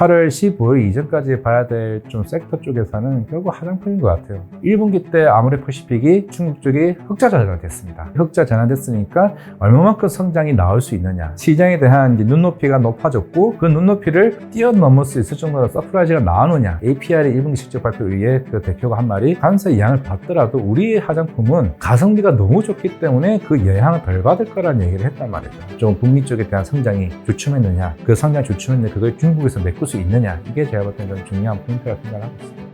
8월 15일 이전까지 봐야 될 좀 섹터 쪽에서는 결국 화장품인 것 같아요. 1분기 때 아모레퍼시픽이 중국 쪽이 흑자 전환됐습니다. 흑자 전환됐으니까 얼마만큼 성장이 나올 수 있느냐, 시장에 대한 이제 눈높이가 높아졌고 그 눈높이를 뛰어넘을 수 있을 정도로 서프라이즈가 나오느냐. APR의 1분기 실적 발표 위에 그 대표가 한 말이 관세 영향을 받더라도 우리의 화장품은 가성비가 너무 좋기 때문에 그 영향을 덜 받을 거라는 얘기를 했단 말이죠. 좀 북미 쪽에 대한 성장이 주춤했느냐, 그 성장이 주춤했는데 그걸 중국에서 메꿀 수 있느냐, 이게 제가 볼 때는 좀 중요한 포인트라고 생각하고 있습니다.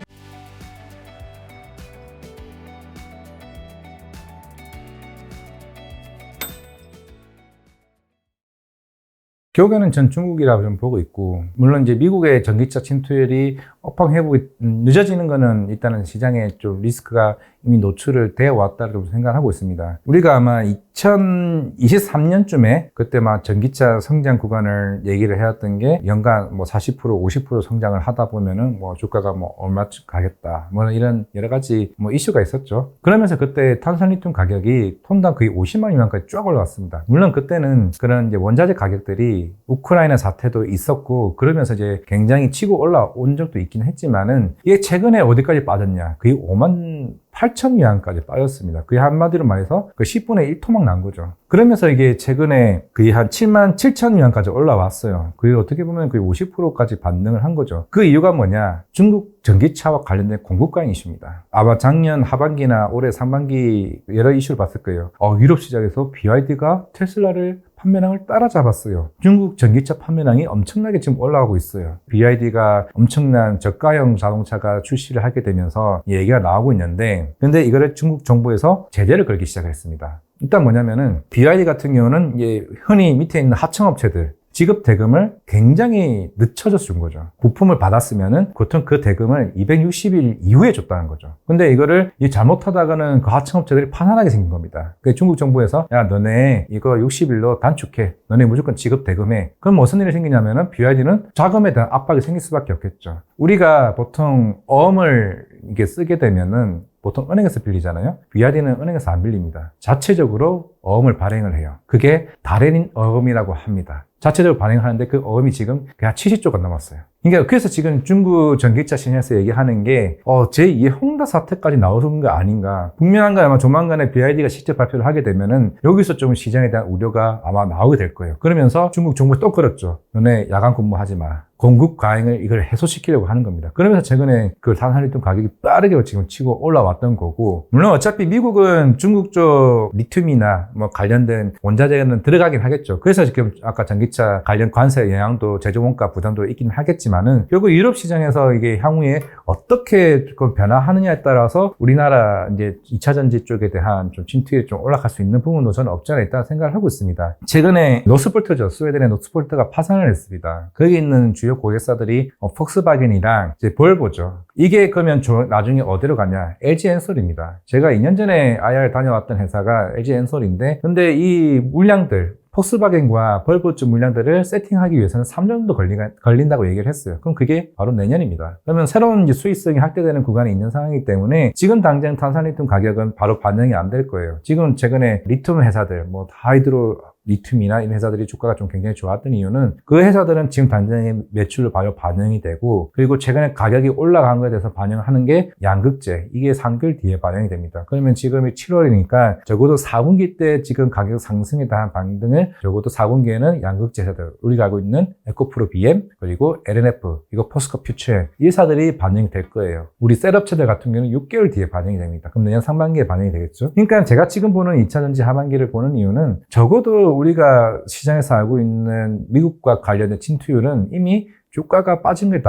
결국에는 전 중국이라고 좀 보고 있고, 물론 이제 미국의 전기차 침투율이 업황 회복이 늦어지는 거는 일단은 시장에 좀 리스크가 이미 노출을 되어 왔다고 생각하고 있습니다. 우리가 아마 2023년쯤에 그때 막 전기차 성장 구간을 얘기를 해왔던 게 연간 뭐 40%, 50% 성장을 하다 보면은 뭐 주가가 뭐 얼마쯤 가겠다, 뭐 이런 여러 가지 뭐 이슈가 있었죠. 그러면서 그때 탄산리튬 가격이 톤당 거의 50만 유안까지 쫙 올라왔습니다. 물론 그때는 그런 이제 원자재 가격들이 우크라이나 사태도 있었고 그러면서 이제 굉장히 치고 올라온 적도 있긴 했지만은 이게 최근에 어디까지 빠졌냐, 거의 5만 8천 위안까지 빠졌습니다. 그게 한마디로 말해서 그 10분의 1 토막 난 거죠. 그러면서 이게 최근에 거의 한 7만 7천 위안까지 올라왔어요. 그게 어떻게 보면 거의 50%까지 반등을 한 거죠. 그 이유가 뭐냐? 중국 전기차와 관련된 공급 과잉 이슈입니다. 아마 작년 하반기나 올해 상반기 여러 이슈를 봤을 거예요. 유럽 시장에서 BYD가 테슬라를 판매량을 따라잡았어요. 중국 전기차 판매량이 엄청나게 지금 올라가고 있어요. BYD가 엄청난 저가형 자동차가 출시를 하게 되면서 얘기가 나오고 있는데, 근데 이거를 중국 정부에서 제재를 걸기 시작했습니다. 일단 뭐냐면은 BYD 같은 경우는 이제 흔히 밑에 있는 하청업체들 지급 대금을 굉장히 늦춰져 준 거죠. 부품을 받았으면은 보통 그 대금을 260일 이후에 줬다는 거죠. 근데 이거를 잘못하다가는 그 하청업체들이 파산하게 생긴 겁니다. 그래서 중국 정부에서 야, 너네 이거 60일로 단축해. 너네 무조건 지급 대금해. 그럼 무슨 일이 생기냐면은 BYD는 자금에 대한 압박이 생길 수밖에 없겠죠. 우리가 보통 어음을 이게 쓰게 되면은 보통 은행에서 빌리잖아요. BYD는 은행에서 안 빌립니다. 자체적으로 어음을 발행을 해요. 그게 다래인 어음이라고 합니다. 자체적으로 발행하는데 그 어음이 지금 그냥 70조가 넘었어요. 그러니까 그래서 지금 중국 전기차 시장에서 얘기하는 게 제2의 홍다 사태까지 나오는 거 아닌가. 분명한 건 아마 조만간에 BYD가 실적 발표를 하게 되면은 여기서 좀 시장에 대한 우려가 아마 나오게 될 거예요. 그러면서 중국 정부가 또 그랬죠. 너네 야간 근무하지 마. 공급 과잉을 이걸 해소시키려고 하는 겁니다. 그러면서 최근에 그 탄산리튬 가격이 빠르게 지금 치고 올라왔던 거고, 물론 어차피 미국은 중국 쪽 리튬이나 뭐 관련된 원자재는 들어가긴 하겠죠. 그래서 지금 아까 전기차 관련 관세 영향도 제조 원가 부담도 있긴 하겠지만은 결국 유럽 시장에서 이게 향후에 어떻게 조금 변화하느냐에 따라서 우리나라 이제 2차 전지 쪽에 대한 좀 침투율이 좀 올라갈 수 있는 부분도 저는 없지 않아 있다고 생각을 하고 있습니다. 최근에 노스폴트죠. 스웨덴의 노스폴트가 파산을 했습니다. 거기 있는 주요 고객사들이 폭스바겐이랑 이제 볼보죠. 이게 그러면 나중에 어디로 가냐? LG 엔솔입니다. 제가 2년 전에 IR 다녀왔던 회사가 LG 엔솔인데, 근데 이 물량들 폭스바겐과 볼보 쪽 물량들을 세팅하기 위해서는 3년 정도 걸린다고 얘기를 했어요. 그럼 그게 바로 내년입니다. 그러면 새로운 이제 수익성이 확대되는 구간이 있는 상황이기 때문에 지금 당장 탄산리튬 가격은 바로 반영이 안 될 거예요. 지금 최근에 리튬 회사들, 뭐 하이드로 리튬이나 이런 회사들이 주가가 좀 굉장히 좋았던 이유는 그 회사들은 지금 당장의 매출로 바로 반영이 되고, 그리고 최근에 가격이 올라간 거에 대해서 반영하는 게 양극재, 이게 3개월 뒤에 반영이 됩니다. 그러면 지금이 7월이니까 적어도 4분기 때 지금 가격 상승에 대한 반등을 적어도 4분기에는 양극재 회사들, 우리가 알고 있는 에코프로 BM, 그리고 LNF, 이거 포스코 퓨처, 이 회사들이 반영이 될 거예요. 우리 셋업체들 같은 경우는 6개월 뒤에 반영이 됩니다. 그럼 내년 상반기에 반영이 되겠죠. 그러니까 제가 지금 보는 2차 전지 하반기를 보는 이유는 적어도 우리가 시장에서 알고 있는 미국과 관련된 침투율은 이미 주가가 빠진 게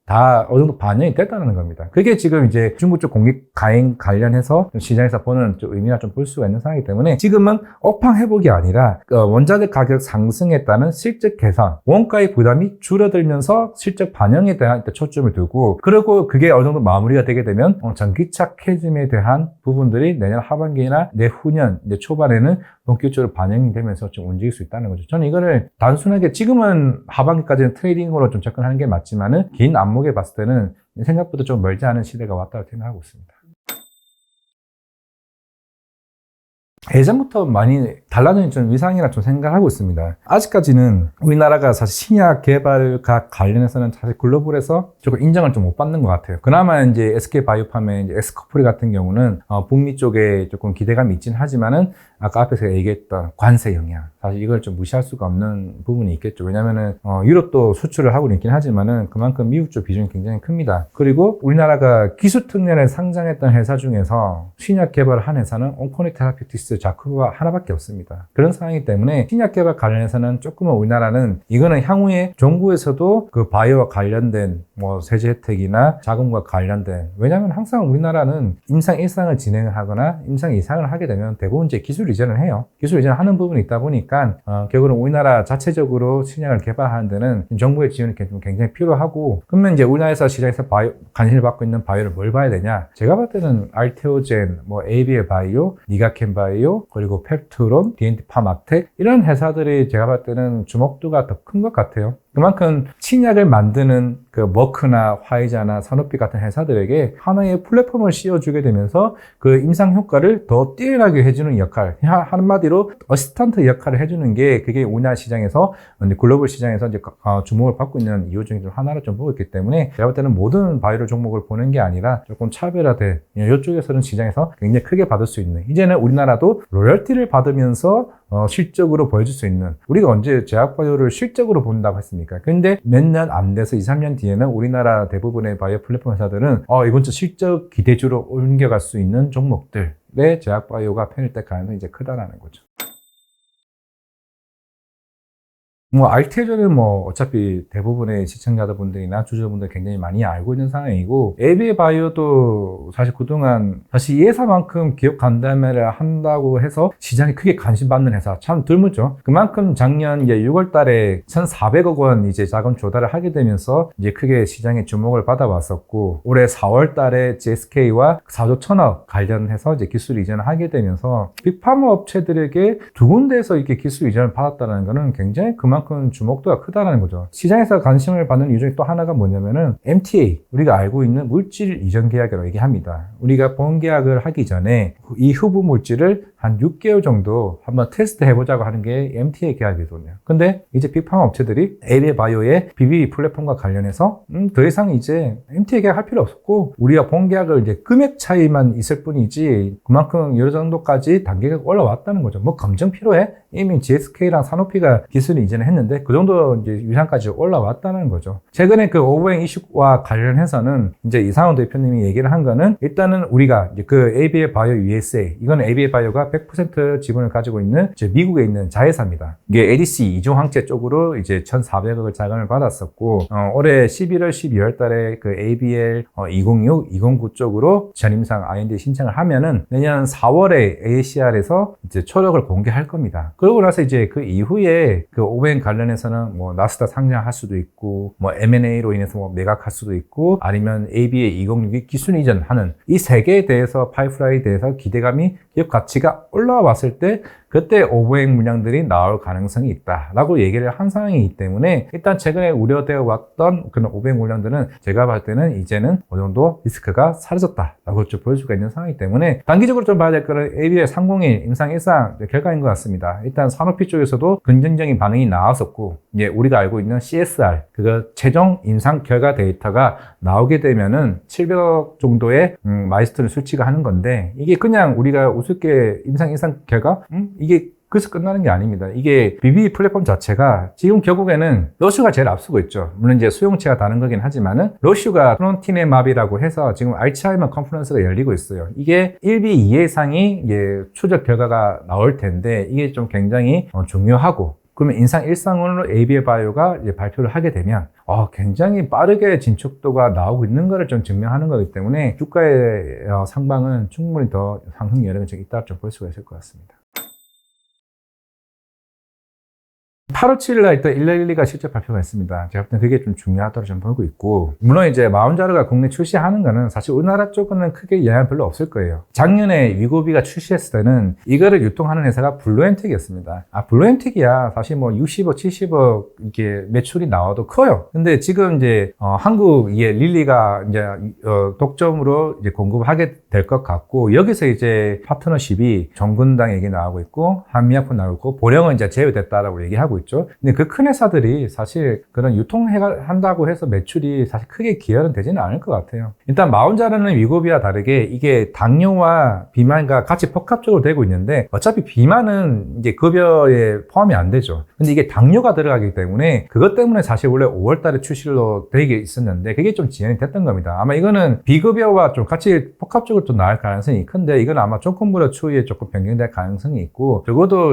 다 어느 정도 반영이 됐다는 겁니다. 그게 지금 이제 중국 쪽 공급 과잉 관련해서 시장에서 보는 좀 의미나 좀 볼 수가 있는 상황이기 때문에 지금은 업황 회복이 아니라 원자재 가격 상승에 따른 실적 개선, 원가의 부담이 줄어들면서 실적 반영에 대한 초점을 두고, 그리고 그게 어느 정도 마무리가 되게 되면 전기차 캐즘에 대한 부분들이 내년 하반기나 내후년 이제 초반에는 본격적으로 반영이 되면서 좀 움직일 수 있다는 거죠. 저는 이거를 단순하게 지금은 하반기까지는 트레이딩으로 좀 접근하는 게 맞지만은 긴 안목에 봤을 때는 생각보다 좀 멀지 않은 시대가 왔다고 생각하고 있습니다. 예전부터 많이 달라진 좀 위상이라 좀 생각을 하고 있습니다. 아직까지는 우리나라가 사실 신약 개발과 관련해서는 사실 글로벌에서 조금 인정을 좀 못 받는 것 같아요. 그나마 이제 SK바이오팜의 이제 에스코프리 같은 경우는 북미 쪽에 조금 기대감이 있긴 하지만은 아까 앞에서 얘기했던 관세 영향, 사실 이걸 좀 무시할 수가 없는 부분이 있겠죠. 왜냐면은 유럽도 수출을 하고 있긴 하지만은 그만큼 미국 쪽 비중이 굉장히 큽니다. 그리고 우리나라가 기술특례를 상장했던 회사 중에서 신약 개발을 한 회사는 온코니 테라피틱스 자쿠가 하나밖에 없습니다. 그런 상황이기 때문에 신약 개발 관련해서는 조금은 우리나라는 이거는 향후에 정부에서도 그 바이오와 관련된 뭐 세제 혜택이나 자금과 관련된, 왜냐하면 항상 우리나라는 임상 1상을 진행을 하거나 임상 2상을 하게 되면 대부분 이제 기술 이전을 해요. 기술 이전을 하는 부분이 있다 보니까 결국은 우리나라 자체적으로 신약을 개발하는 데는 정부의 지원이 굉장히 필요하고, 그러면 이제 우리나라에서 시장에서 관심을 받고 있는 바이오를 뭘 봐야 되냐? 제가 봤을 때는 알테오젠, 뭐 ABL 바이오, 니가켄 바이오, 그리고 펩트론, D&D 파마텍 이런 회사들이 제가 봤을 때는 주목도가 더 큰 것 같아요. 그만큼 신약을 만드는 그 머크나 화이자나 산오피 같은 회사들에게 하나의 플랫폼을 씌워주게 되면서 그 임상 효과를 더 뛰어나게 해주는 역할, 한마디로 어시스턴트 역할을 해주는 게 그게 우리나라 시장에서 글로벌 시장에서 이제 주목을 받고 있는 이유 중에 하나를 좀 보고 있기 때문에 제가 볼 때는 모든 바이오 종목을 보는 게 아니라 조금 차별화된 이쪽에서는 시장에서 굉장히 크게 받을 수 있는, 이제는 우리나라도 로열티를 받으면서 실적으로 보여줄 수 있는, 우리가 언제 제약바이오를 실적으로 본다고 했습니까? 근데 몇 년 안 돼서 2, 3년 뒤에는 우리나라 대부분의 바이오 플랫폼 회사들은 이번 주 실적 기대주로 옮겨갈 수 있는 종목들의 제약바이오가 편입될 가능성이 이제 크다라는 거죠. 뭐 알테오젠은 뭐 어차피 대부분의 시청자분들이나 주주분들 굉장히 많이 알고 있는 상황이고, ABL 바이오도 사실 그동안 사실 이 회사만큼 기업 간담회를 한다고 해서 시장에 크게 관심 받는 회사 참 드물죠. 그만큼 작년 이제 6월 달에 1,400억 원 이제 자금 조달을 하게 되면서 이제 크게 시장에 주목을 받아왔었고, 올해 4월 달에 GSK와 4조 1,000억 관련해서 이제 기술 이전을 하게 되면서 빅파마 업체들에게 두 군데에서 이렇게 기술 이전을 받았다는 것은 굉장히 그만큼 주목도가 크다는 거죠. 시장에서 관심을 받는 이유 중에 또 하나가 뭐냐면은 MTA, 우리가 알고 있는 물질 이전 계약이라고 얘기합니다. 우리가 본 계약을 하기 전에 이 후보 물질을 한 6개월 정도 한번 테스트 해보자고 하는 게 MTA 계약이거든요. 근데 이제 빅파마 업체들이 ABL 바이오의 BBB 플랫폼과 관련해서 더 이상 이제 MTA 계약 할 필요 없었고, 우리가 본 계약을 이제 금액 차이만 있을 뿐이지 그만큼 여러 정도까지 단계가 올라왔다는 거죠. 뭐 검증 필요해? 이미 GSK랑 산오피가 기술을 이전을 했는데 그 정도 이제 위상까지 올라왔다는 거죠. 최근에 그 오버행 이슈와 관련해서는 이제 이상훈 대표님이 얘기를 한 거는, 일단은 우리가 이제 그 ABL 바이오 USA, 이거는 ABL 바이오가 100% 지분을 가지고 있는 이제 미국에 있는 자회사입니다. 이게 ADC 이종항체 쪽으로 이제 1,400억을 자금을 받았었고, 올해 11월, 12월 달에 그 ABL 206, 209 쪽으로 전임상 IND 신청을 하면은 내년 4월에 ACR에서 이제 초록을 공개할 겁니다. 그러고 나서 이제 그 이후에 그 오벤 관련해서는 뭐 나스닥 상장할 수도 있고, 뭐 M&A로 인해서 뭐 매각할 수도 있고, 아니면 ABA 206이 기술 이전하는 이 세 개에 대해서 파이프라인에 대해서 기대감이, 기업 가치가 올라왔을 때 그때 오버행 물량들이 나올 가능성이 있다라고 얘기를 한 상황이기 때문에, 일단 최근에 우려되어 왔던 그런 오버행 물량들은 제가 봤을 때는 이제는 어느 정도 리스크가 사라졌다라고 좀 볼 수가 있는 상황이기 때문에, 단기적으로 좀 봐야 될 거는 ABL 301 임상 1상 결과인 것 같습니다. 일단 산오피 쪽에서도 긍정적인 반응이 나왔었고, 이제 우리가 알고 있는 CSR, 그거 최종 임상 결과 데이터가 나오게 되면은 700억 정도의 마일스톤을 수치가 하는 건데, 이게 그냥 우리가 우습게 임상 1상 결과? 이게 그래서 끝나는 게 아닙니다. 이게 BB 플랫폼 자체가 지금 결국에는 러쉬가 제일 앞서고 있죠. 물론 이제 수용체가 다른 거긴 하지만은, 러쉬가 프론티네맙이라고 해서 지금 알츠하이머 컨퍼런스가 열리고 있어요. 이게 1비 2예상이 이제 추적 결과가 나올 텐데, 이게 좀 굉장히 중요하고, 그러면 임상 1상으로 ABL 바이오가 이제 발표를 하게 되면 굉장히 빠르게 진척도가 나오고 있는 것을 좀 증명하는 거기 때문에 주가의 상방은 충분히 더 상승 여력이 있다고 좀 볼 수가 있을 것 같습니다. 8월 7일 날 일단 1112가 실제 발표가 있습니다. 제가 볼 때는 그게 좀 중요하다고 좀 보고 있고, 물론 이제 마운자르가 국내 출시하는 거는 사실 우리나라 쪽은 크게 영향 별로 없을 거예요. 작년에 위고비가 출시했을 때는 이거를 유통하는 회사가 블루엔텍이었습니다. 블루엔텍이야 사실 뭐 60억, 70억 이게 매출이 나와도 커요. 근데 지금 이제 한국 릴리가 이제 독점으로 이제 공급하게 될 것 같고, 여기서 이제 파트너십이 정군당 얘기 나오고 있고 한미약품 나오고 있고 보령은 이제 제외됐다라고 얘기하고 있죠. 근데 그 큰 회사들이 사실 그런 유통한다고 해서 매출이 사실 크게 기여는 되지는 않을 것 같아요. 일단 마운자르는 위고비와 다르게 이게 당뇨와 비만과 같이 복합적으로 되고 있는데, 어차피 비만은 이제 급여에 포함이 안 되죠. 근데 이게 당뇨가 들어가기 때문에 그것 때문에 사실 원래 5월 달에 출시로 되게 있었는데 그게 좀 지연이 됐던 겁니다. 아마 이거는 비급여와 좀 같이 복합적으로 좀 나올 가능성이 큰데, 이건 아마 조건부려 추후에 조금 변경될 가능성이 있고, 적어도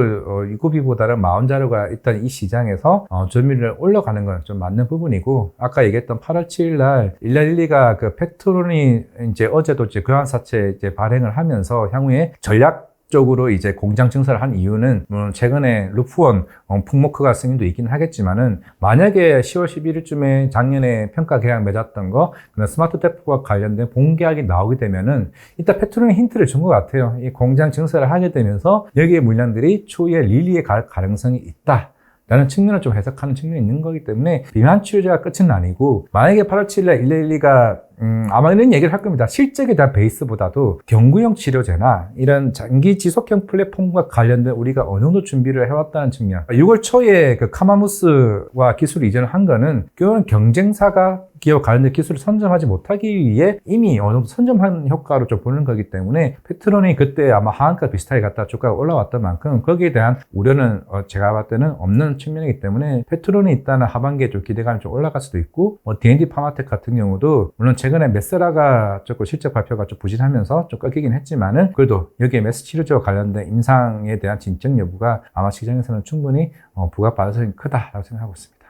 위고비보다는 마운자르가 일단 이 시장에서 점유율을 올라가는 건 좀 맞는 부분이고, 아까 얘기했던 8월 7일 날 1112가 그 페트론이 이제 어제도 이제 교환사채 이제 발행을 하면서 향후에 전략적으로 이제 공장 증설을 한 이유는, 물론 최근에 루프원 풍모크가 승인도 있긴 하겠지만은, 만약에 10월 11일쯤에 작년에 평가 계약 맺었던 거, 그런 스마트 테프와 관련된 본계약이 나오게 되면은 일단 페트론이 힌트를 준 것 같아요. 이 공장 증설을 하게 되면서 여기에 물량들이 추후에 릴리에 갈 가능성이 있다 라는 측면을 좀 해석하는 측면이 있는 거기 때문에 비만 치료제가 끝은 아니고, 만약에 8월 7일에 1112가 아마 이런 얘기를 할 겁니다. 실적에 대한 베이스보다도 경구형 치료제나 이런 장기 지속형 플랫폼과 관련된 우리가 어느 정도 준비를 해왔다는 측면. 6월 초에 그 카마무스와 기술 이전을 한 거는 그거는 경쟁사가 기업 관련된 기술을 선점하지 못하기 위해 이미 어느 정도 선점한 효과로 좀 보는 거기 때문에, 페트론이 그때 아마 하한가 비슷하게 갔다 주가가 올라왔던 만큼 거기에 대한 우려는 제가 봤을 때는 없는 측면이기 때문에, 페트론이 일단은 하반기에 좀 기대감이 좀 올라갈 수도 있고, D&D 파마텍 같은 경우도 물론 최근에 메스라가 조금 실적 발표가 좀 부진하면서 좀 꺾이긴 했지만은, 그래도 여기에 메스 치료제와 관련된 임상에 대한 진척 여부가 아마 시장에서는 충분히 부각받을 수 크다라고 생각하고 있습니다.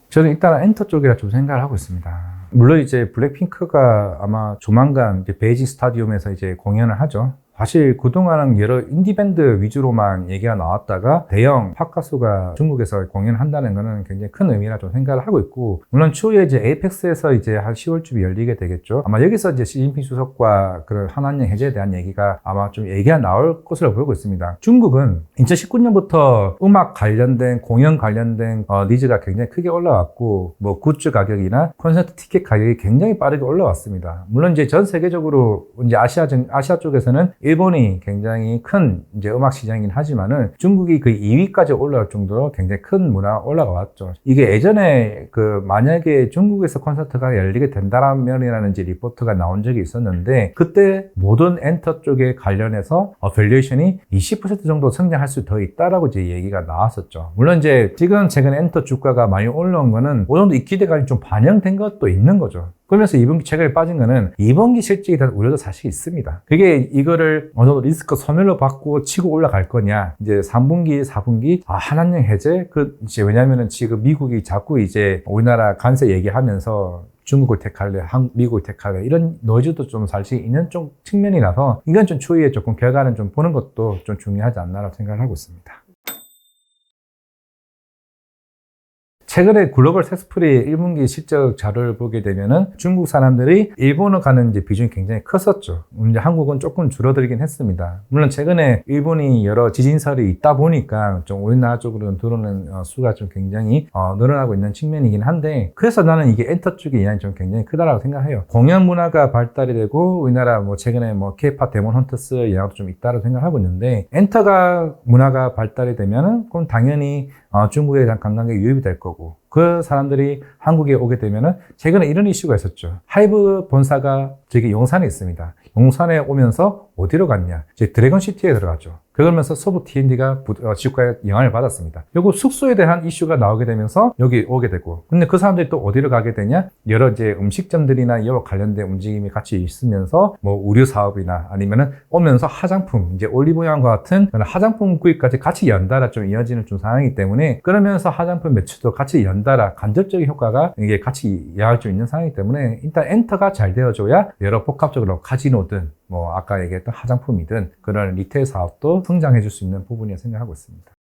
저는 일단 엔터 쪽이라 좀 생각을 하고 있습니다. 물론 이제 블랙핑크가 아마 조만간 이제 베이징 스타디움에서 이제 공연을 하죠. 사실 그동안은 여러 인디밴드 위주로만 얘기가 나왔다가 대형 팝 가수가 중국에서 공연을 한다는 거는 굉장히 큰 의미라 좀 생각을 하고 있고, 물론 추후에 이제 에이펙스에서 이제 한 10월쯤에 열리게 되겠죠. 아마 여기서 이제 시진핑 주석과 그런 한한령 해제에 대한 얘기가 아마 좀 얘기가 나올 것으로 보고 있습니다. 중국은 2019년부터 음악 관련된 공연 관련된 니즈가 굉장히 크게 올라왔고, 뭐 굿즈 가격이나 콘서트 티켓 가격이 굉장히 빠르게 올라왔습니다. 물론 이제 전 세계적으로 이제 아시아 쪽에서는 일본이 굉장히 큰 이제 음악 시장이긴 하지만은 중국이 그 2위까지 올라올 정도로 굉장히 큰 문화가 올라가 왔죠. 이게 예전에 그 만약에 중국에서 콘서트가 열리게 된다면이라는 이제 리포트가 나온 적이 있었는데, 그때 모든 엔터 쪽에 관련해서 밸류에이션이 20% 정도 성장할 수 더 있다라고 이제 얘기가 나왔었죠. 물론 이제 지금 최근 엔터 주가가 많이 올라온 거는 어느 정도 이 기대감이 좀 반영된 것도 있는 거죠. 그러면서 2분기 최근에 빠진 거는 2분기 실적에 대한 우려도 사실 있습니다. 그게 이거를 어느 정도 리스크 소멸로 받고 치고 올라갈 거냐, 이제 3분기, 4분기 한한령 해제, 이제 왜냐면은 지금 미국이 자꾸 이제 우리나라 관세 얘기하면서 중국을 택할래, 미국을 택할래, 이런 노이즈도 좀 사실 있는 좀 측면이라서 이건 좀 추후에 조금 결과는 좀 보는 것도 좀 중요하지 않나라고 생각을 하고 있습니다. 최근에 글로벌 섹스프리 1분기 실적 자료를 보게 되면은 중국 사람들이 일본을 가는 이제 비중이 굉장히 컸었죠. 이제 한국은 조금 줄어들긴 했습니다. 물론 최근에 일본이 여러 지진설이 있다 보니까 좀 우리나라 쪽으로는 들어오는 수가 좀 굉장히 늘어나고 있는 측면이긴 한데, 그래서 나는 이게 엔터 쪽의 영향이 좀 굉장히 크다라고 생각해요. 공연 문화가 발달이 되고 우리나라 뭐 최근에 뭐 K-팝 데몬 헌터스 영향도 좀 있다고 생각하고 있는데, 엔터가 문화가 발달이 되면은 그럼 당연히 중국에 대한 관광객이 유입이 될 거고, 그 사람들이 한국에 오게 되면은, 최근에 이런 이슈가 있었죠. 하이브 본사가 저기 용산에 있습니다. 용산에 오면서 어디로 갔냐? 이제 드래곤시티에 들어갔죠. 그러면서 서부 T&D가 지주가에 영향을 받았습니다. 그리고 숙소에 대한 이슈가 나오게 되면서 여기 오게 되고, 근데 그 사람들이 또 어디로 가게 되냐? 여러 이제 음식점들이나 이와 관련된 움직임이 같이 있으면서 뭐 의류 사업이나 아니면은 오면서 화장품, 이제 올리브영과 같은 화장품 구입까지 같이 연달아 좀 이어지는 좀 상황이기 때문에, 그러면서 화장품 매출도 같이 연달아 연달아 간접적인 효과가 이게 같이 이해할 수 있는 상황이기 때문에 일단 엔터가 잘 되어줘야 여러 복합적으로 카지노든 뭐 아까 얘기했던 화장품이든 그런 리테일 사업도 성장해 줄 수 있는 부분이라고 생각하고 있습니다.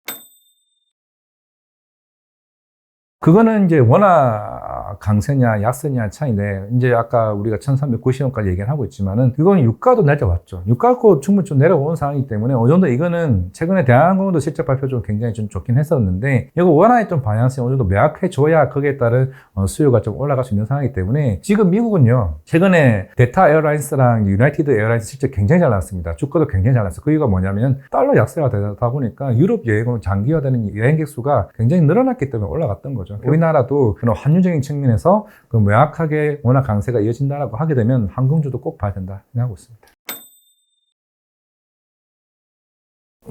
그거는 이제 워낙 강세냐 약세냐 차이인데, 이제 아까 우리가 1390원까지 얘기를 하고 있지만은 그건 유가도 내려왔죠. 유가고 충분히 좀 내려온 상황이기 때문에 어느 정도 이거는 최근에 대한항공도 실적 발표 좀 굉장히 좀 좋긴 했었는데, 이거 워낙에 좀 방향성이 어느 정도 명확해 줘야 거기에 따른 수요가 좀 올라갈 수 있는 상황이기 때문에, 지금 미국은요 최근에 델타 에어라인스랑 유나이티드 에어라인스 실적 굉장히 잘 나왔습니다. 주가도 굉장히 잘 나왔어요. 그 이유가 뭐냐면 달러 약세가 되다 보니까 유럽 여행은 장기화되는 여행객 수가 굉장히 늘어났기 때문에 올라갔던 거죠. 우리나라도 그런 환율적인 측면에서 그 명확하게 워낙 강세가 이어진다라고 하게 되면 항공주도 꼭 봐야 된다 생각하고 있습니다.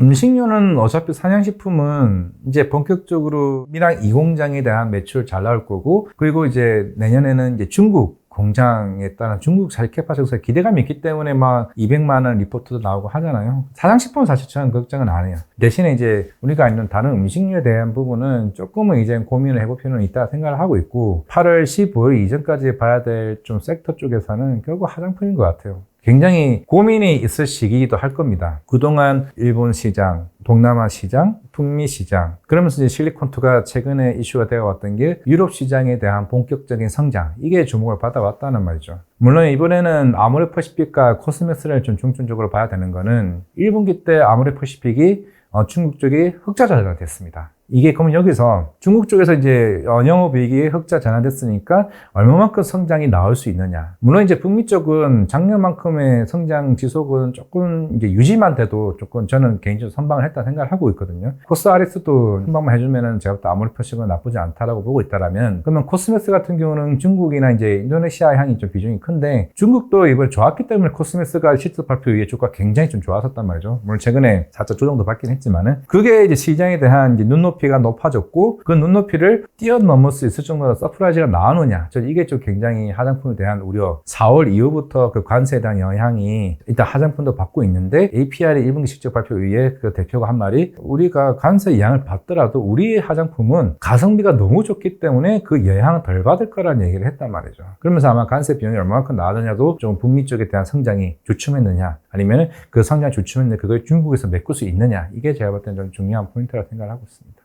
음식료는 어차피 사냥식품은 이제 본격적으로 미랑 2공장에 대한 매출 잘 나올 거고, 그리고 이제 내년에는 이제 중국 공장에 따른 중국 잘 캐파시티에서 기대감이 있기 때문에 막 200만 원 리포트도 나오고 하잖아요. 사장식품은 사실 저는 걱정은 안 해요. 대신에 이제 우리가 있는 다른 음식료에 대한 부분은 조금은 이제 고민을 해볼 필요는 있다 생각을 하고 있고, 8월 15일 이전까지 봐야 될 좀 섹터 쪽에서는 결국 화장품인 것 같아요. 굉장히 고민이 있을 시기이기도 할 겁니다. 그동안 일본 시장, 동남아 시장, 북미 시장, 그러면서 이제 실리콘투가 최근에 이슈가 되어 왔던 게 유럽 시장에 대한 본격적인 성장, 이게 주목을 받아왔다는 말이죠. 물론 이번에는 아모레퍼시픽과 코스메스를 좀 중점적으로 봐야 되는 거는 1분기 때 아모레퍼시픽이 중국 쪽이 흑자 전환됐습니다. 이게 그러면 여기서 중국 쪽에서 이제 영업이익이 흑자 전환됐으니까 얼마만큼 성장이 나올 수 있느냐. 물론 이제 북미 쪽은 작년만큼의 성장 지속은 조금 이제 유지만 돼도 조금 저는 개인적으로 선방을 했다 생각을 하고 있거든요. 코스RX도 선방만 해주면은 제가 또 아무리 표식은 나쁘지 않다라고 보고 있다라면, 그러면 코스메스 같은 경우는 중국이나 이제 인도네시아 향이 좀 비중이 큰데, 중국도 이번에 좋았기 때문에 코스메스가 실적 발표 이후에 주가 굉장히 좀 좋았었단 말이죠. 물론 최근에 살짝 조정도 받긴 했지만은, 그게 이제 시장에 대한 이제 눈높이가 높아졌고, 그 눈높이를 뛰어넘을 수 있을 정도로 서프라이즈가 나오느냐. 저 이게 좀 굉장히 화장품에 대한 우려. 4월 이후부터 그 관세에 대한 영향이 일단 화장품도 받고 있는데, APR의 1분기 실적 발표 이후에 그 대표가 한 말이, 우리가 관세 영향을 받더라도 우리의 화장품은 가성비가 너무 좋기 때문에 그 영향을 덜 받을 거라는 얘기를 했단 말이죠. 그러면서 아마 관세 비용이 얼마만큼 나왔느냐도 좀 북미 쪽에 대한 성장이 주춤했느냐, 아니면 그 성장이 주춤했는데 그걸 중국에서 메꿀 수 있느냐, 이게 제가 볼 때는 좀 중요한 포인트라고 생각을 하고 있습니다.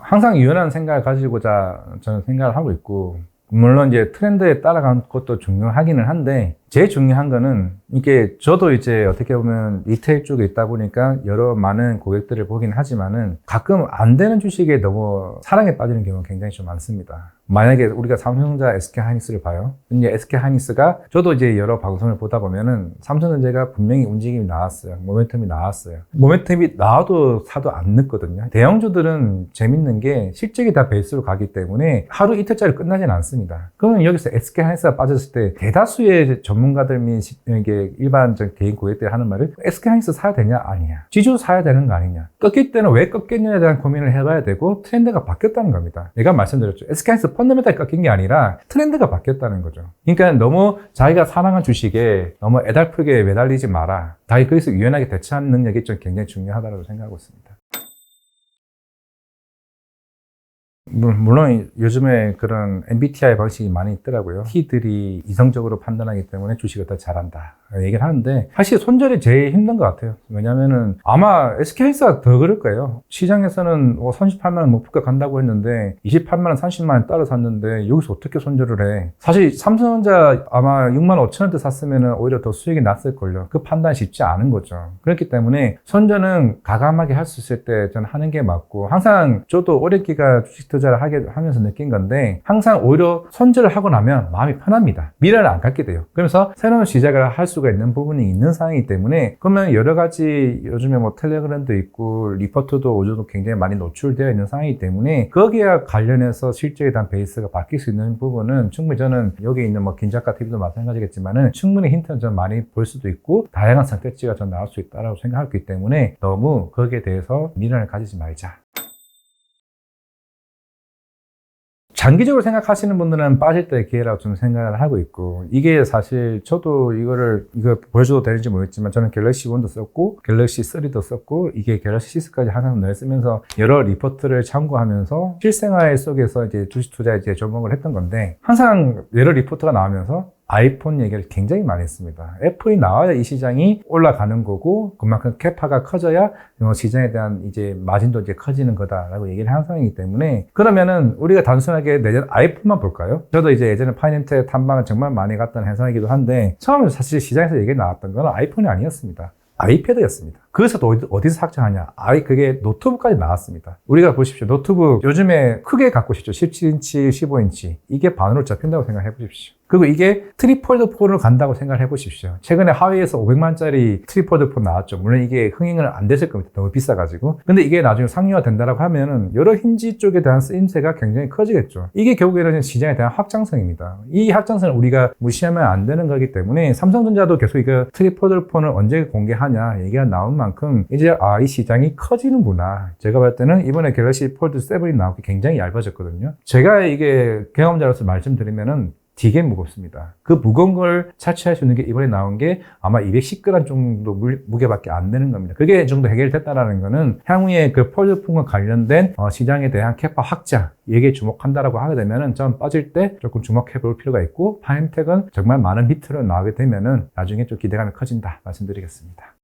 항상 유연한 생각을 가지고자 저는 생각을 하고 있고, 물론 이제 트렌드에 따라가는 것도 중요하기는 한데, 제일 중요한 거는 이게 저도 이제 어떻게 보면 리테일 쪽에 있다 보니까 여러 많은 고객들을 보긴 하지만은 가끔 안 되는 주식에 너무 사랑에 빠지는 경우가 굉장히 좀 많습니다. 만약에 우리가 삼성전자 SK하이닉스를 봐요. 이제 SK하이닉스가 저도 이제 여러 방송을 보다 보면은 삼성전자가 분명히 움직임이 나왔어요. 모멘텀이 나왔어요. 모멘텀이 나와도 사도 안 늦거든요. 대형주들은 재밌는 게 실적이 다 베이스로 가기 때문에 하루 이틀짜리 끝나진 않습니다. 그러면 여기서 SK하이닉스가 빠졌을 때 대다수의 전문가들 및 이게 일반적 개인 고객들이 하는 말은 SK하이닉스 사야 되냐? 아니냐. 지주 사야 되는 거 아니냐. 꺾일 때는 왜 꺾였냐에 대한 고민을 해봐야 되고, 트렌드가 바뀌었다는 겁니다. 내가 말씀드렸죠. SK하이닉스 펀더멘탈이 꺾인 게 아니라 트렌드가 바뀌었다는 거죠. 그러니까 너무 자기가 사랑한 주식에 너무 애달프게 매달리지 마라. 자기 거기서 유연하게 대처하는 능력이 좀 굉장히 중요하다고 생각하고 있습니다. 물론 요즘에 그런 MBTI 방식이 많이 있더라고요. T들이 이성적으로 판단하기 때문에 주식을 더 잘한다 얘기를 하는데, 사실 손절이 제일 힘든 것 같아요. 왜냐면은 아마 SK하이닉스가 더 그럴 거예요. 시장에서는 38만 원 목표가 간다고 했는데 28만 원, 30만 원 따라 샀는데 여기서 어떻게 손절을 해. 사실 삼성전자 아마 6만 5천 원대 샀으면 오히려 더 수익이 났을걸요. 그 판단이 쉽지 않은 거죠. 그렇기 때문에 손절은 가감하게 할 수 있을 때 저는 하는 게 맞고, 항상 저도 오랜 기간 주식 투자를 하면서 느낀 건데, 항상 오히려 손절을 하고 나면 마음이 편합니다. 미래를 안 갖게 돼요. 그래서 새로운 시작을 할 수가 있는 부분이 있는 상황이기 때문에, 그러면 여러 가지 요즘에 뭐 텔레그램도 있고 리포트도 요즘도 굉장히 많이 노출되어 있는 상황이기 때문에, 거기에 관련해서 실적에 대한 베이스가 바뀔 수 있는 부분은 충분히 저는 여기 있는 뭐 김작가 TV도 마찬가지겠지만은 충분히 힌트는 좀 많이 볼 수도 있고 다양한 선택지가 좀 나올 수 있다고 생각하기 때문에, 너무 거기에 대해서 미련을 가지지 말자. 장기적으로 생각하시는 분들은 빠질 때의 기회라고 좀 생각을 하고 있고, 이게 사실 저도 이거 보여줘도 되는지 모르겠지만 저는 갤럭시 1도 썼고 갤럭시 3도 썼고 이게 갤럭시 6까지 항상 늘 쓰면서 여러 리포트를 참고하면서 실생활 속에서 이제 주식 투자에 이제 접목을 했던 건데, 항상 여러 리포트가 나오면서 아이폰 얘기를 굉장히 많이 했습니다. 애플이 나와야 이 시장이 올라가는 거고, 그만큼 캐파가 커져야 시장에 대한 이제 마진도 이제 커지는 거다라고 얘기를 한 상황이기 때문에, 그러면은 우리가 단순하게 내년 아이폰만 볼까요? 저도 이제 예전에 파이낸트에 탐방을 정말 많이 갔던 회사이기도 한데, 처음에 사실 시장에서 얘기 나왔던 건 아이폰이 아니었습니다. 아이패드였습니다. 그래서 또 어디서 삭제하냐? 그게 노트북까지 나왔습니다. 우리가 보십시오. 노트북 요즘에 크게 갖고 싶죠. 17인치, 15인치. 이게 반으로 잡힌다고 생각해 보십시오. 그리고 이게 트리폴드 폰으로 간다고 생각을 해보십시오. 최근에 하웨이에서 500만짜리 트리폴드 폰 나왔죠. 물론 이게 흥행은 안 됐을 겁니다. 너무 비싸가지고. 근데 이게 나중에 상용화 된다라고 하면은 여러 힌지 쪽에 대한 쓰임새가 굉장히 커지겠죠. 이게 결국에는 시장에 대한 확장성입니다. 이 확장성을 우리가 무시하면 안 되는 거기 때문에 삼성전자도 계속 이거 트리폴드 폰을 언제 공개하냐 얘기가 나온 만큼 이제 이 시장이 커지는구나. 제가 볼 때는 이번에 갤럭시 폴드 7이 나오기 굉장히 얇아졌거든요. 제가 이게 경험자로서 말씀드리면은 되게 무겁습니다. 그 무거운 걸 차치할 수 있는 게 이번에 나온 게 아마 210g 정도 무게밖에 안 되는 겁니다. 그게 이 정도 해결됐다라는 거는 향후에 그 폴드폰과 관련된 시장에 대한 캐파 확장, 여기에 주목한다라고 하게 되면은 좀 빠질 때 조금 주목해 볼 필요가 있고, 파인텍은 정말 많은 히트로 나오게 되면은 나중에 좀 기대감이 커진다 말씀드리겠습니다.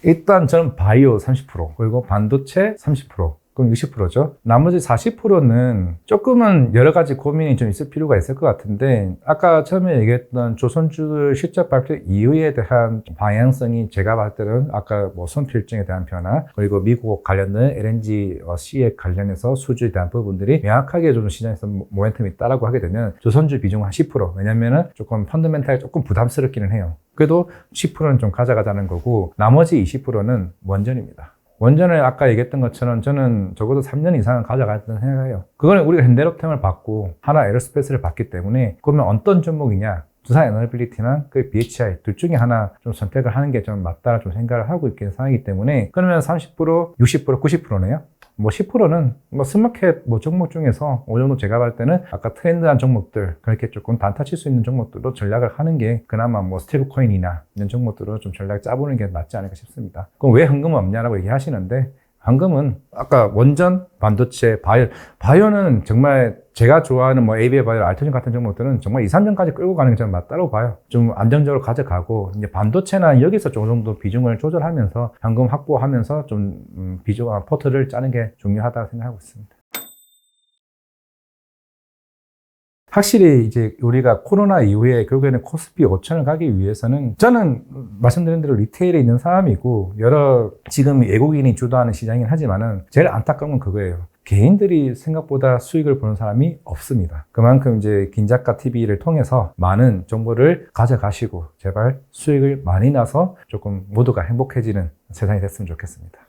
일단 저는 바이오 30%, 그리고 반도체 30%, 그럼 60%죠. 나머지 40%는 조금은 여러 가지 고민이 좀 있을 필요가 있을 것 같은데, 아까 처음에 얘기했던 조선주들 실적 발표 이후에 대한 방향성이 제가 봤을 때는 아까 뭐 손필증에 대한 변화, 그리고 미국 관련된 LNG C에 관련해서 수주에 대한 부분들이 명확하게 좀 시장에서 모멘텀이 있다라고 하게 되면 조선주 비중은 한 10%. 왜냐면은 조금 펀더멘탈이 조금 부담스럽기는 해요. 그래도 10%는 좀 가져가자는 거고, 나머지 20%는 원전입니다. 원전을 아까 얘기했던 것처럼 저는 적어도 3년 이상은 가져갔다는 생각해요. 그거는 우리가 현대롭템을 받고 하나 에어로스페이스를 받기 때문에, 그러면 어떤 종목이냐? 두산 에너빌리티나 그 BHI 둘 중에 하나 좀 선택을 하는 게 좀 맞다 좀 생각을 하고 있는 상황이기 때문에, 그러면 30%, 60%, 90%네요. 뭐 10%는 뭐 스마켓 뭐 종목 중에서 어느 정도 제가 봤을 때는 아까 트렌드한 종목들, 그렇게 조금 단타 칠 수 있는 종목들로 전략을 하는 게 그나마 뭐 스테이블 코인이나 이런 종목들로 좀 전략을 짜보는 게 맞지 않을까 싶습니다. 그럼 왜 현금은 없냐라고 얘기하시는데, 현금은 아까 원전, 반도체, 바이오는 정말 제가 좋아하는 뭐 ABA 바이오, 알테뇽 같은 종목들은 정말 2, 3년까지 끌고 가는 게 저는 맞다고 봐요. 좀 안정적으로 가져가고, 이제 반도체나 여기서 좀 정도 비중을 조절하면서 현금 확보하면서 좀 포트를 짜는 게 중요하다고 생각하고 있습니다. 확실히 이제 우리가 코로나 이후에 결국에는 코스피 5천을 가기 위해서는, 저는 말씀드린 대로 리테일에 있는 사람이고 여러 지금 외국인이 주도하는 시장이긴 하지만은 제일 안타까운 건 그거예요. 개인들이 생각보다 수익을 보는 사람이 없습니다. 그만큼 이제 긴작가 TV를 통해서 많은 정보를 가져가시고 제발 수익을 많이 나서 조금 모두가 행복해지는 세상이 됐으면 좋겠습니다.